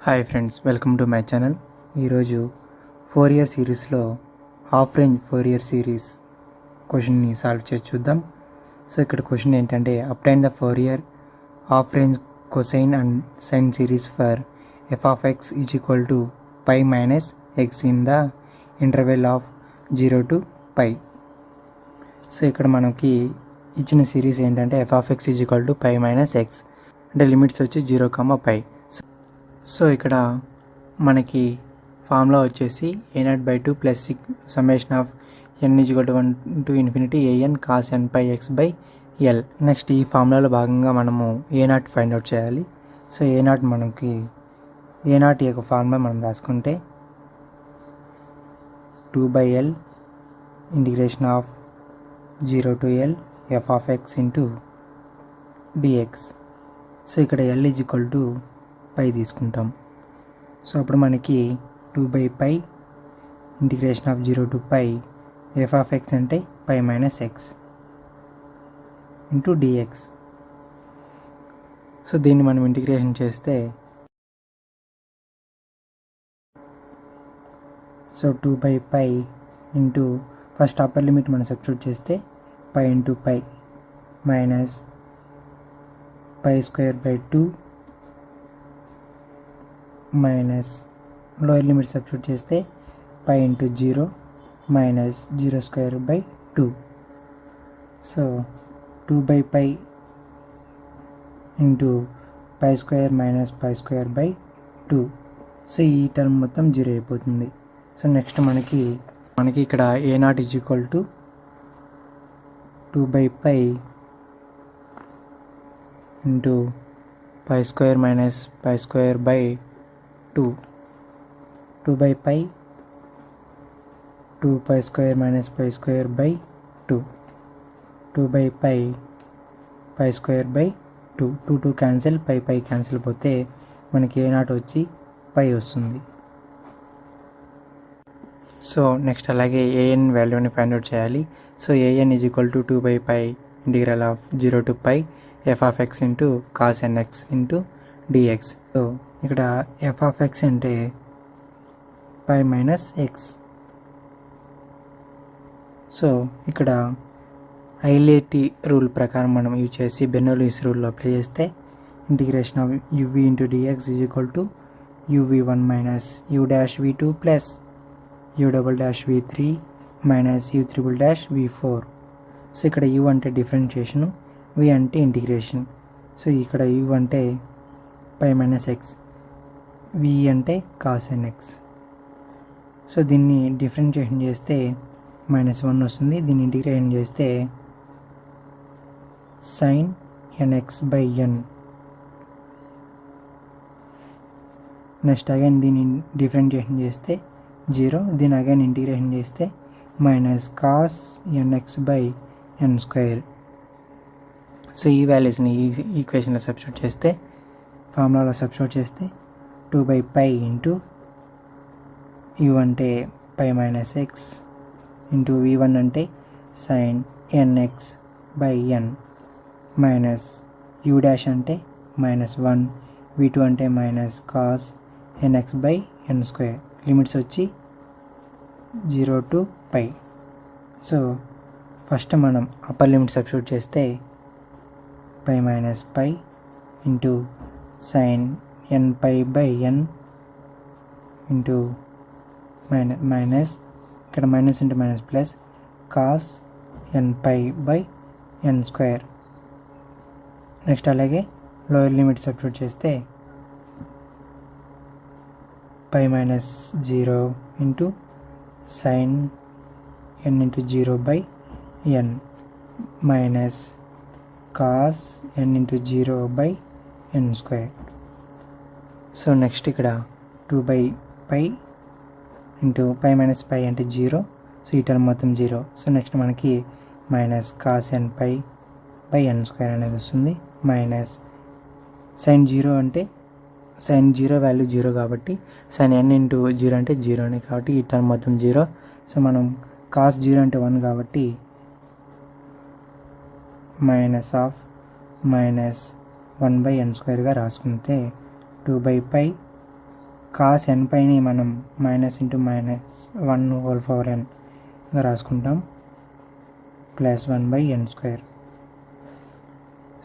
Hi friends, welcome to my channel. ఈరోజు 4 Fourier సిరీస్లో half range 4 Fourier series క్వశ్చన్ని solve చేసి చూద్దాం. సో ఇక్కడ క్వశ్చన్ ఏంటంటే, obtain the 4 Fourier half range cosine and sine series for f of x is equal to pi minus x in the interval of 0 to π. So ఇక్కడ మనకి ఇచ్చిన series ఏంటంటే f of x is equal to pi minus x, అంటే limits వచ్చి 0, π. So ఇక్కడ మనకి formula వచ్చేసి a0/2 plus summation of n = 1 to ∞ an cos nπx/l. Next ఈ ఫార్ములాలో భాగంగా మనము a0 ఫైండ్ అవుట్ చేయాలి. సో a0 యొక్క ఫార్ములా మనం రాసుకుంటే 2/l integration of 0 to l f of x into dx. So ఇక్కడ l = π తీసుకుంటాం. సో అప్పుడు మనకి 2/π integration of 0 to π f of x అంటే π minus x into dx. So దీన్ని మనం ఇంటిగ్రేషన్ చేస్తే so 2/π into first upper limit మనం సబ్స్టిట్యూట్ చేస్తే π into π minus π² 2 minus lower limit substitute చేస్తే π into 0 minus 0² 2. So 2/π into π² minus π² 2. So ఈ టర్మ్ మొత్తం 0 అయిపోతుంది. సో నెక్స్ట్ మనకి ఇక్కడ a0 = 2/π into π² minus π² 2. 2/π 2π² minus π² 2. 2/π π² 2. 2 cancel, π cancel పోతే మనకి a0 వచ్చి π వస్తుంది. సో నెక్స్ట్ అలాగే an వాల్యూని ఫైండ్ అవుట్ చేయాలి. So an = 2/π integral of 0 to π f of x into cos nx into dx. So ఇక్కడ f of x అంటే π మైనస్ ఎక్స్. సో ఇక్కడ ఐలేటి రూల్ ప్రకారం మనం యూజ్ చేసి బెర్నౌల్లీస్ రూల్లో అప్లై చేస్తే integration of uv into dx = uv1 minus u'(v2) plus u'(v3) minus u'(v4). So ఇక్కడ u అంటే differentiation, v అంటే ఇంటిగ్రేషన్. సో ఇక్కడ u అంటే π మైనస్ ఎక్స్, v అంటే cos nx. సో దీన్ని డిఫరెన్షియేషన్ చేస్తే -1 వస్తుంది. దీన్ని ఇంటిగ్రేషన్ చేస్తే sin nx/n. నెక్స్ట్ అగైన్ దీన్ని డిఫరెన్షియేషన్ చేస్తే 0. దీన్ని అగైన్ ఇంటిగ్రేషన్ చేస్తే మైనస్ cos nx/n². సో ఈ వాల్యూస్ని ఈ ఈక్వేషన్లో సబ్స్టిట్యూట్ చేస్తే, ఫార్ములాలో సబ్స్టిట్యూట్ చేస్తే 2/π ఇంటూ u అంటే π మైనస్ ఎక్స్ ఇంటూ v1 అంటే sin nx/n మైనస్ u' అంటే -1, v2 అంటే మైనస్ cos nx/n². లిమిట్స్ వచ్చి 0 to π. సో ఫస్ట్ మనం అప్పర్ లిమిట్ సబ్స్టిట్యూట్ చేస్తే π minus π into sin nπ/n into minus ఇక్కడ minus into minus plus cos nπ/n². Next అలాగే lower limit substitute చేస్తే π minus 0 into sin n into 0/n minus cos n into 0/n². So next ఇక్కడ 2/π into π minus π అంటే 0. So ఈ term మొత్తం 0. So next మనకి minus cos nπ/n² అనేది వస్తుంది. Minus sin 0 అంటే sin 0 వాల్యూ 0 కాబట్టి sin n ఇంటూ 0 అంటే 0 కాబట్టి ఈ టర్మ్ మొత్తం 0. సో మనం cos 0 అంటే 1 కాబట్టి మైనస్ ఆఫ్ -1/n² రాసుకుంటే 2/π కాస్ ఎన్ పైని మనం minus into minus 1 whole power ఎన్గా రాసుకుంటాం, plus 1/n².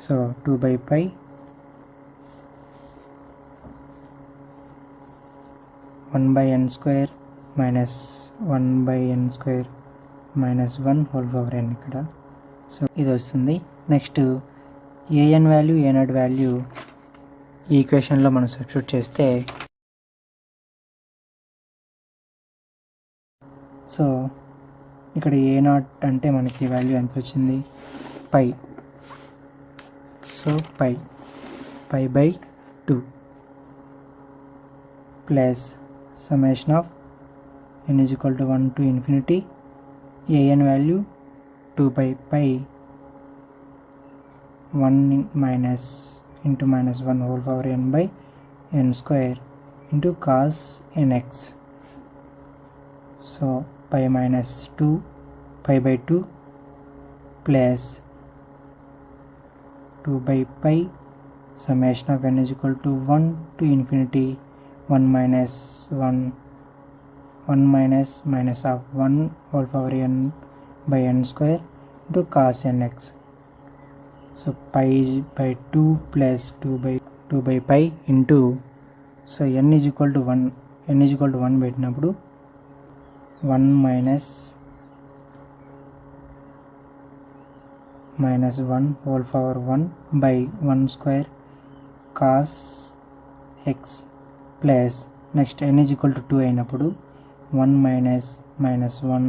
So 2/π 1/n² minus 1/n² minus 1 whole power n ఇక్కడ. సో ఇది వస్తుంది. Next an value a0 value ఈ ఈక్వేషన్లో మనం సబ్స్టిట్యూట్ చేస్తే, సో ఇక్కడ a0 అంటే మనకి వాల్యూ ఎంత వచ్చింది, π. So π/2 plus summation of n = 1 to infinity an value 2/π 1 minus into minus 1 whole power n/n² into cos nx. So π/2 plus 2/π summation of n = 1 to infinity 1 minus minus of 1 whole power n/n² into cos nx. So π/2 plus 2/π into, so n = 1 పెట్టినప్పుడు 1 minus 1 whole power 1/1² cos x plus next n = 2 అయినప్పుడు 1 minus 1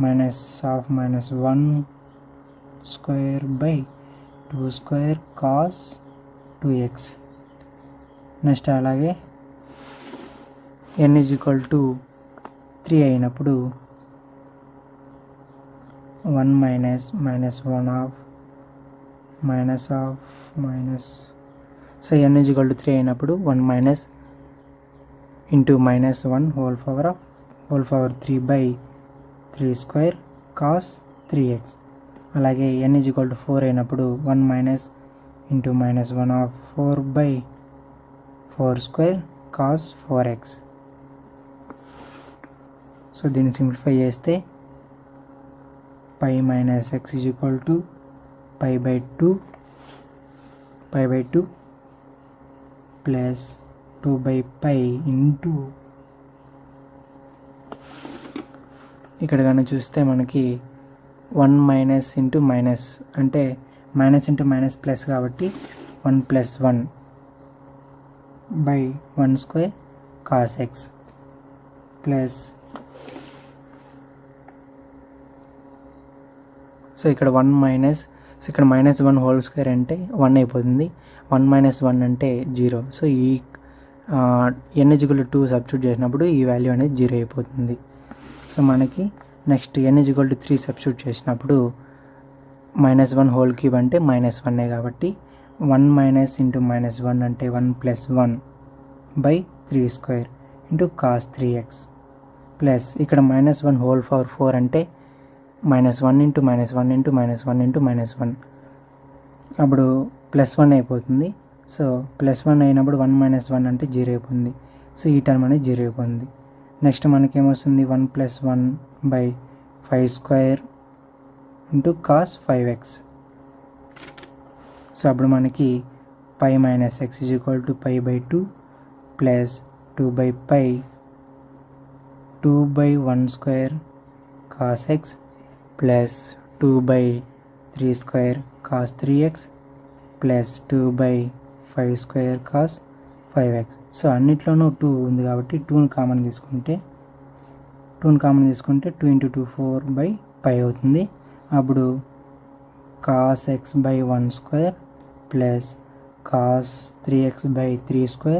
minus of -1² cos 2x. Next అలాగే n = 3 అయినప్పుడు 1 minus 1 of so n = 3 అయినప్పుడు 1 minus into -1 whole power 3/3² cos 3x. అలాగే n = 4 అయినప్పుడు 1 minus into -1 of 4/4² cos 4x. So దీన్ని simplify చేస్తే π minus x = π/2 plus 2/π into, ఇక్కడ కానీ చూస్తే మనకి 1 మైనస్ ఇంటూ మైనస్ అంటే మైనస్ ఇంటూ మైనస్ ప్లస్ కాబట్టి 1 + 1/1² cos x ప్లస్, సో ఇక్కడ 1 మైనస్, సో ఇక్కడ -1 హోల్ స్క్వేర్ అంటే 1 అయిపోతుంది, 1 - 1 అంటే 0. సో ఈ n = 2 సబ్స్టిట్యూట్ చేసినప్పుడు ఈ వాల్యూ అనేది 0 అయిపోతుంది. సో మనకి నెక్స్ట్ n = 3 సబ్స్టిట్యూట్ చేసినప్పుడు -1 హోల్ క్యూబ్ అంటే -1 కాబట్టి 1 minus ఇంటూ -1 అంటే 1 + 1/3² ఇంటూ cos 3x ప్లస్ ఇక్కడ -1 హోల్ పవర్ 4 అంటే -1 ఇంటూ -1 ఇంటూ -1 ఇంటూ -1 అప్పుడు +1 అయిపోతుంది. సో +1 అయినప్పుడు 1 - 1 అంటే 0 అయిపోతుంది. సో ఈ టర్మ్ అనేది 0 అయిపోతుంది. నెక్స్ట్ మనకి ఏమొస్తుంది, 1 + 1/5² ఇంటూ cos 5x. సో అప్పుడు మనకి π minus x = π/2 plus 2/π 2/1² cos x plus 2/3² cos 3x plus 2/5² cos 5x. So అన్నిట్లోనూ 2 ఉంది కాబట్టి 2ని కామన్ తీసుకుంటే 2 × 2 4/π అవుతుంది. అప్పుడు cos x/1² plus cos 3x/3²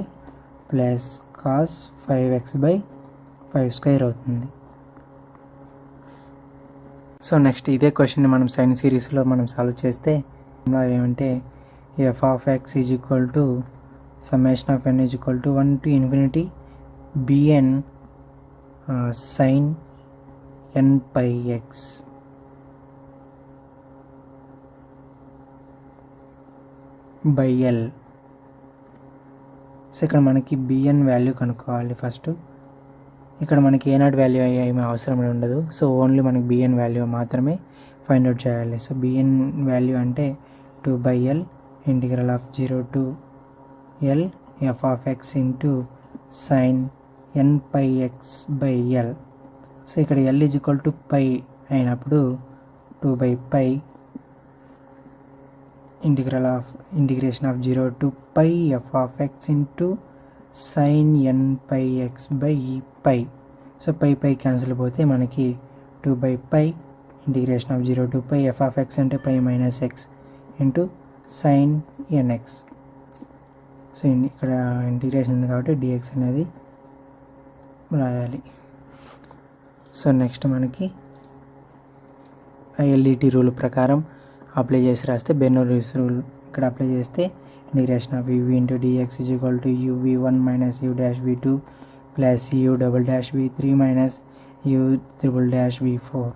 plus cos 5x/5² అవుతుంది. సో నెక్స్ట్ ఇదే క్వశ్చన్ని మనం సైన్ సిరీస్లో మనం సాల్వ్ చేస్తే ఏమంటే f of x = summation of n = 1 to infinity bn sin n/x by L. So ఇక్కడ మనకి బిఎన్ వాల్యూ కనుక్కోవాలి ఫస్ట్. ఇక్కడ మనకి ఏ0 వాల్యూ ఏమీ అవసరం ఉండదు. సో ఓన్లీ మనకి బిఎన్ వాల్యూ మాత్రమే ఫైండ్ అవుట్ చేయాలి. సో బిఎన్ వాల్యూ అంటే 2/L integral of 0 to L f of x into sin n pi x by L. So ఇక్కడ L is equal to pi అయినప్పుడు 2/π integration of 0 to pi f of x into sin n pi x by pi. So pi cancel పోతే మనకి 2/π integration of 0 to pi f of x అంటే పై minus x into sin nx. So ఇక్కడ integration ఉంది కాబట్టి dx అనేది రాయాలి. So next మనకి ఐఎల్ఈటి రూల్ ప్రకారం అప్లై చేసి రాస్తే బెర్నౌల్లీస్ రూల్ ఇక్కడ అప్లై చేస్తే integration of v into dx is equal to u v1 minus u dash v2 plus u double dash v3 minus u triple dash v4.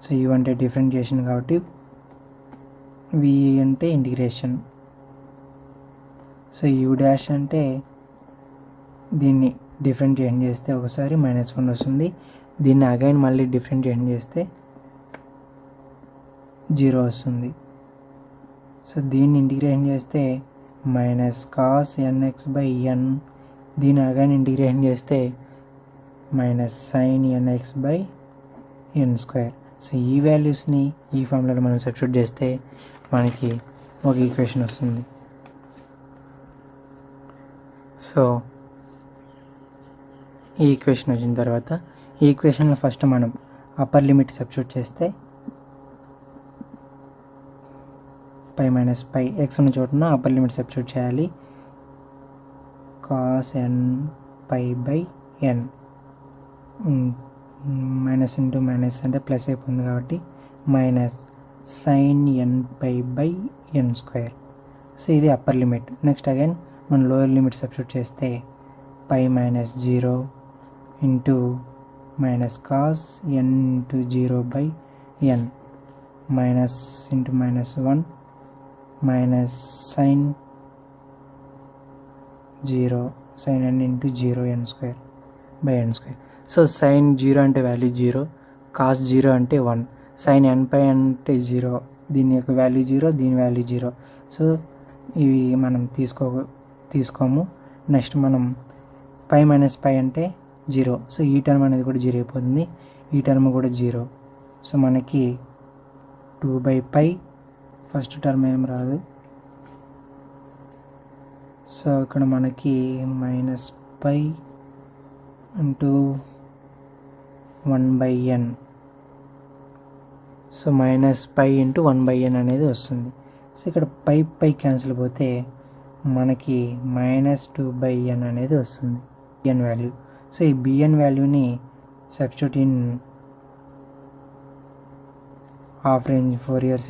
So u అంటే differentiation కాబట్టి v అంటే integration. So u dash అంటే దీన్ని differentiation చేస్తే ఒకసారి -1 వస్తుంది. దీన్ని again మళ్ళీ డిఫరెన్షియేషన్ చేస్తే 0 వస్తుంది. సో దీన్ని ఇంటిగ్రేషన్ చేస్తే minus cos nx by n, దీన్ని అగైన్ ఇంటిగ్రేషన్ చేస్తే minus sine nx by n². So ఈ వాల్యూస్ని ఈ ఫార్ములాలో మనం సబ్స్టిట్యూట్ చేస్తే మనకి ఒక ఈక్వేషన్ వస్తుంది. సో ఈ ఈక్వేషన్ వచ్చిన తర్వాత ఈ ఈక్వేషన్లో ఫస్ట్ మనం అప్పర్ లిమిట్ సబ్స్టిట్యూట్ చేస్తే పై మైనస్ పై ఎక్స్ ఉన్న చోటున అప్పర్ లిమిట్ సబ్స్టిట్యూట్ చేయాలి. Cos n pi by n minus into minus అంటే ప్లస్ అయిపోతుంది కాబట్టి minus sine n pi by n². So ఇది అప్పర్ లిమిట్. నెక్స్ట్ అగైన్ మనం లోయర్ లిమిట్ సబ్స్టిట్యూట్ చేస్తే pi minus 0 into minus cos n into 0 by n minus into -1 minus sine 0 sine n into 0 n² by n². So sine 0 అంటే value 0, cos 0 అంటే 1, sign n పై అంటే 0, దీని యొక్క value 0, దీని value 0. So ఇవి మనం తీసుకోము. నెక్స్ట్ మనం పై మైనస్ పై అంటే 0. సో ఈ టర్మ్ అనేది కూడా 0 అయిపోతుంది, ఈ టర్మ్ కూడా 0. సో మనకి 2/π ఫస్ట్ టర్మ్ ఏం రాదు. సో ఇక్కడ మనకి minus pi into 1/n. So minus pi into 1/n అనేది వస్తుంది. సో ఇక్కడ పై క్యాన్సిల్ పోతే మనకి -2/n అనేది వస్తుంది బిఎన్ వాల్యూ. సో ఈ బిఎన్ వాల్యూని substitute in half range Fourier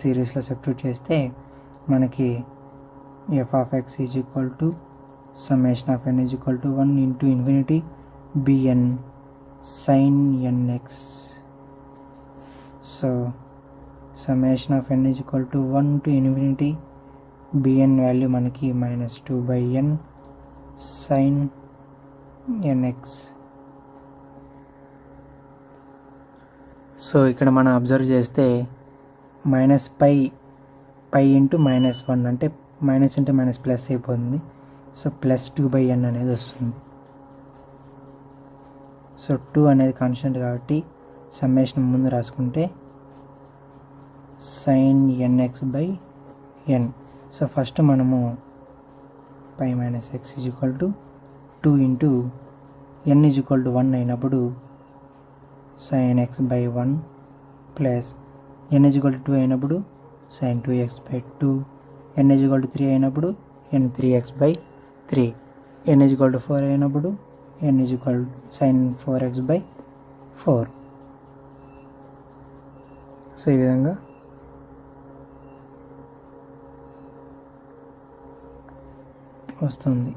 సిరీస్లో సబ్స్టిట్యూట్ చేస్తే మనకి f of x is equal to summation of n is equal to 1 into infinity bn sin nx. So summation of n is equal to 1 to infinity bn value మనకి -2/n sin nx. So ఇక్కడ మనం observe చేస్తే minus pi into -1 అంటే minus అంటే minus plus అయిపోతుంది. So +2/n అనేది వస్తుంది. So 2 అనేది కాన్స్టెంట్ కాబట్టి సమ్మేషన్ ముందు రాసుకుంటే sin nx by n. So first మనము pi minus x is equal to 2 into n is equal to 1 అయినప్పుడు sin x by 1 plus n is equal to 2 అయినప్పుడు sin 2x by 2, n is equal to 3 అయినప్పుడు n 3x by 3, n is equal to 4 అయినప్పుడు n is equal sin 4x by 4. So ఈ విధంగా వస్తుంది.